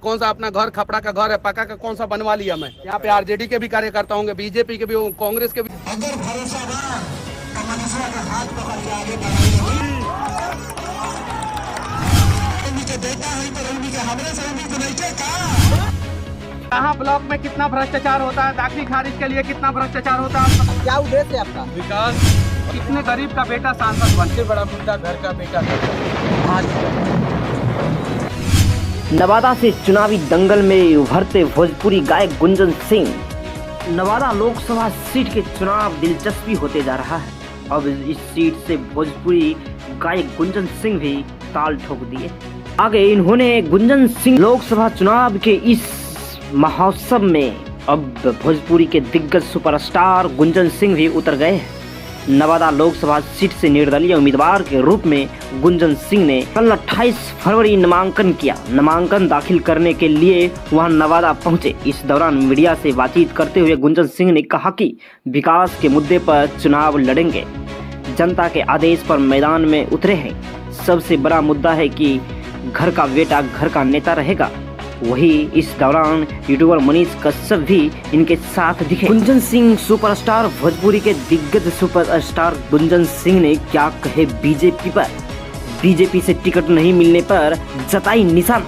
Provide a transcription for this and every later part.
कौन सा अपना घर खपड़ा का घर है पक्का का कौन सा बनवा लिया मैं। यहाँ पे आरजेडी के भी कार्यकर्ता होंगे, बीजेपी के भी, कांग्रेस के भी। अगर भरोसा ना तो मनीषा का हाथ पकड़ के आगे बढ़ाइए। के बेटा है तो रवि के हमरे से भी नहीं का। कहाँ ब्लॉक में कितना भ्रष्टाचार होता है, दाखिल खारिज के लिए कितना भ्रष्टाचार होता है। क्या उद्देश्य है आपका? विकास। कितने गरीब का बेटा सांसद बनते, बड़ा मुद्दा घर का बेटा। नवादा से चुनावी दंगल में उभरते भोजपुरी गायक गुंजन सिंह। नवादा लोकसभा सीट के चुनाव दिलचस्पी होते जा रहा है। अब इस सीट से भोजपुरी गायक गुंजन सिंह भी ताल ठोक दिए। आगे इन्होंने गुंजन सिंह लोकसभा चुनाव के इस महोत्सव में अब भोजपुरी के दिग्गज सुपरस्टार गुंजन सिंह भी उतर गए हैं। नवादा लोकसभा सीट से निर्दलीय उम्मीदवार के रूप में गुंजन सिंह ने कल 28 फरवरी नामांकन किया। नामांकन दाखिल करने के लिए वहां नवादा पहुंचे। इस दौरान मीडिया से बातचीत करते हुए गुंजन सिंह ने कहा कि विकास के मुद्दे पर चुनाव लड़ेंगे, जनता के आदेश पर मैदान में उतरे हैं। सबसे बड़ा मुद्दा है कि घर का बेटा घर का नेता रहेगा। वही इस दौरान यूट्यूबर मनीष कश्यप भी इनके साथ दिखे। गुंजन सिंह सुपरस्टार। भोजपुरी के दिग्गज सुपरस्टार गुंजन सिंह ने क्या कहे बीजेपी पर। बीजेपी से टिकट नहीं मिलने पर जताई निशान।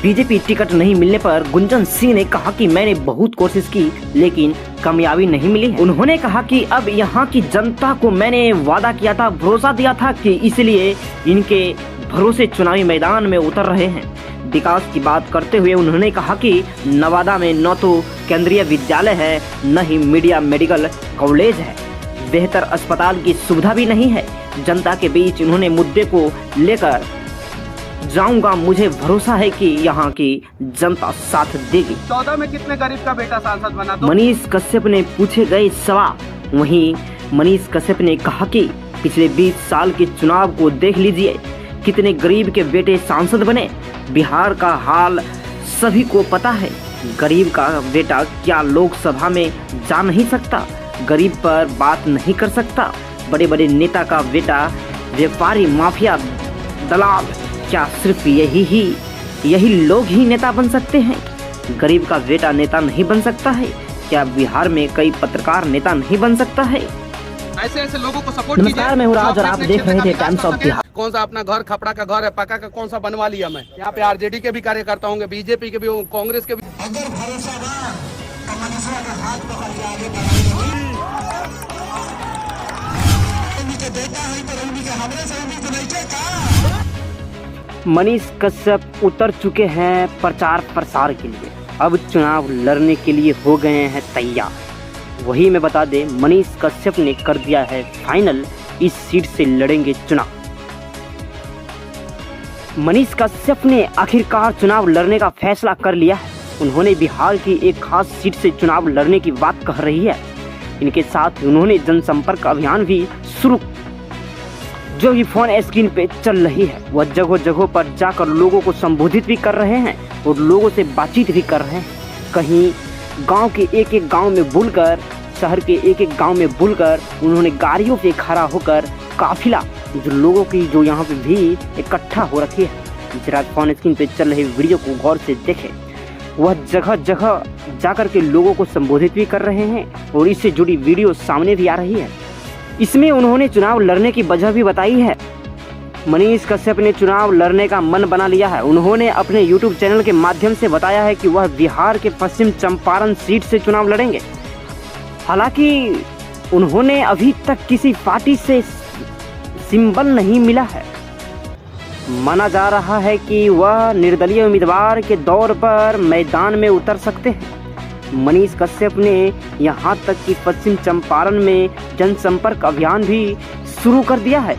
बीजेपी टिकट नहीं मिलने पर गुंजन सिंह ने कहा कि मैंने बहुत कोशिश की लेकिन कामयाबी नहीं मिली। उन्होंने कहा कि अब यहाँ की जनता को मैंने वादा किया था, भरोसा दिया था कि इसलिए इनके भरोसे चुनावी मैदान में उतर रहे हैं। विकास की बात करते हुए उन्होंने कहा कि नवादा में न तो केंद्रीय विद्यालय है न ही मीडिया मेडिकल कॉलेज है, बेहतर अस्पताल की सुविधा भी नहीं है। जनता के बीच उन्होंने मुद्दे को लेकर जाऊंगा, मुझे भरोसा है कि यहाँ की जनता साथ देगी। 14 में कितने गरीब का बेटा सांसद बना? मनीष कश्यप ने पूछे गए सवाल। वहीं मनीष कश्यप ने कहा कि पिछले 20 साल के चुनाव को देख लीजिए, कितने गरीब के बेटे सांसद बने। बिहार का हाल सभी को पता है। गरीब का बेटा क्या लोकसभा में जा नहीं सकता, गरीब पर बात नहीं कर सकता। बड़े बड़े नेता का बेटा व्यापारी, माफिया, दलाल, क्या सिर्फ यही लोग ही नेता बन सकते हैं? गरीब का बेटा नेता नहीं बन सकता है? क्या बिहार में कई पत्रकार नेता नहीं बन सकता है? ऐसे लोगों को सपोर्ट कीजिए। नमस्कार, मैं हूँ राज और आप देख रहे थे टाइम्स ऑफ बिहार। कौन सा अपना घर खपड़ा का घर है पक्का का कौन सा बनवा लिया मैं। यहाँ पे आरजेडी के भी कार्यकर्ता होंगे, बीजेपी के भी, कांग्रेस के भी। अगर भरोसा ना तो मनीषा का हाथ पकड़ के आगे बढ़ाइए। के बेटा है तो रवि के हमरे से भी नहीं का। मनीष कश्यप उतर चुके हैं प्रचार प्रसार के लिए। अब चुनाव लड़ने के लिए हो गए हैं तैयार। वही मैं बता दें, मनीष कश्यप ने कर दिया है फाइनल, इस सीट से लड़ेंगे चुनाव। मनीष कश्यप ने आखिरकार चुनाव लड़ने का फैसला कर लिया है। उन्होंने बिहार की एक खास सीट से चुनाव लड़ने की बात कह रही है। इनके साथ उन्होंने जनसंपर्क अभियान भी शुरू, जो भी फोन स्क्रीन पे चल रही है। वह जगह जगह पर जाकर लोगों को संबोधित भी कर रहे हैं और लोगों से बातचीत भी कर रहे हैं। कहीं गांव के एक एक गांव में बुलकर, शहर के एक एक गांव में बुलकर उन्होंने गाड़ियों पे खड़ा होकर काफिला, जो लोगों की जो यहाँ पे भी इकट्ठा हो रखी है। जरा फोन स्क्रीन पे चल रही वीडियो को गौर से देखें। वह जगह जगह जाकर के लोगों को संबोधित भी कर रहे हैं और इससे जुड़ी वीडियो सामने भी आ रही है। इसमें उन्होंने चुनाव लड़ने की वजह भी बताई है। मनीष कश्यप ने चुनाव लड़ने का मन बना लिया है। उन्होंने अपने यूट्यूब चैनल के माध्यम से बताया है कि वह बिहार के पश्चिम चंपारण सीट से चुनाव लड़ेंगे। हालांकि उन्होंने अभी तक किसी पार्टी से सिंबल नहीं मिला है। माना जा रहा है कि वह निर्दलीय उम्मीदवार के दौर पर मैदान में उतर सकते हैं। मनीष कश्यप ने यहां तक कि पश्चिम चंपारण में जनसंपर्क अभियान भी शुरू कर दिया है।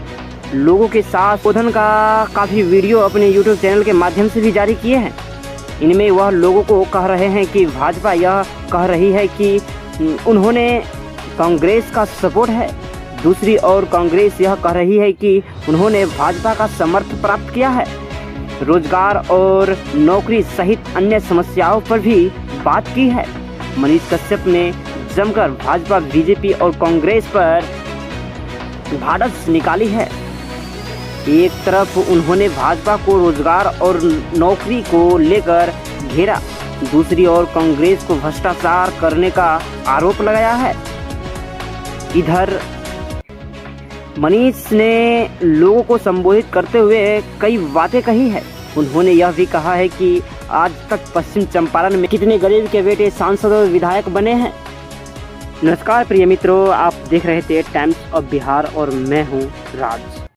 लोगों के साथ संबोधन का काफ़ी वीडियो अपने यूट्यूब चैनल के माध्यम से भी जारी किए हैं। इनमें वह लोगों को कह रहे हैं कि भाजपा यह कह रही है कि उन्होंने कांग्रेस का सपोर्ट है, दूसरी ओर कांग्रेस यह कह रही है कि उन्होंने भाजपा का समर्थन प्राप्त किया है। रोजगार और नौकरी सहित अन्य समस्याओं पर भी बात की है। मनीष कश्यप ने जमकर भाजपा, बीजेपी और कांग्रेस पर भाड़स निकाली है। एक तरफ उन्होंने भाजपा को रोजगार और नौकरी को लेकर घेरा। दूसरी ओर कांग्रेस को भ्रष्टाचार करने का आरोप लगाया है। इधर मनीष ने लोगों को संबोधित करते हुए कई बातें कही है। उन्होंने यह भी कहा है कि आज तक पश्चिम चंपारण में कितने गरीब के बेटे सांसद और विधायक बने हैं। नमस्कार प्रिय मित्रों, आप देख रहे थे टाइम्स ऑफ बिहार और मैं हूं राज।